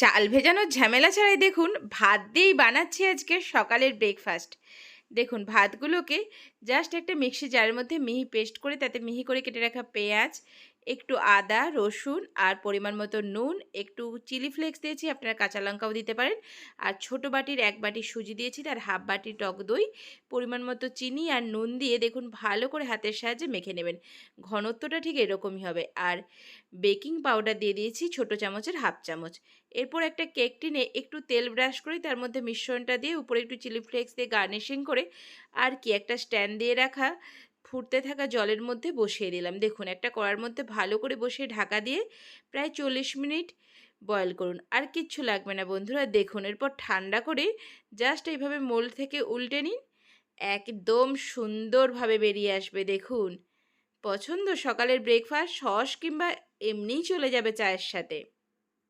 চাল ভেজানোর ঝামেলা ছাড়াই দেখুন ভাত দিয়েই বানাচ্ছি আজকে সকালের ব্রেকফাস্ট। দেখুন ভাতগুলোকে জাস্ট একটা মিক্সি জারের মধ্যে মিহি পেস্ট করে তাতে মিহি করে কেটে রাখা পেঁয়াজ, একটু আদা রসুন আর পরিমাণ মতো নুন, একটু চিলি ফ্লেক্স দিয়েছি, আপনারা কাঁচা লঙ্কাও দিতে পারেন। আর ছোট বাটির 1 বাটি সুজি দিয়েছি, তার হাফ বাটি টক দই, পরিমাণ মতো চিনি আর নুন দিয়ে দেখুন ভালো করে হাতের সাহায্যে মেখে নেবেন। ঘনত্বটা ঠিক এরকমই হবে। আর বেকিং পাউডার দিয়ে দিয়েছি ছোট চামচের হাফ চামচ। এরপর একটা কেক টিনে একটু তেল ব্রাশ করে তার মধ্যে মিশ্রণটা দিয়ে উপরে একটু চিলি ফ্লেক্স দিয়ে গার্নিশিং করে আর কি একটা স্ট্যান্ড দিয়ে রাখা ফুটতে থাকা জলের মধ্যে বসিয়ে দিলাম। দেখুন একটা কড়ার মধ্যে ভালো করে বসিয়ে ঢাকা দিয়ে প্রায় 40 মিনিট বয়েল করুন। আর কিচ্ছু লাগবে না বন্ধুরা। দেখুন এরপর ঠান্ডা করে জাস্ট এইভাবে মোল্ড থেকে উল্টে নিন, একদম সুন্দরভাবে বেরিয়ে আসবে। দেখুন পছন্দ সকালের ব্রেকফাস্ট সস কিংবা এমনিই চলে যাবে চায়ের সাথে।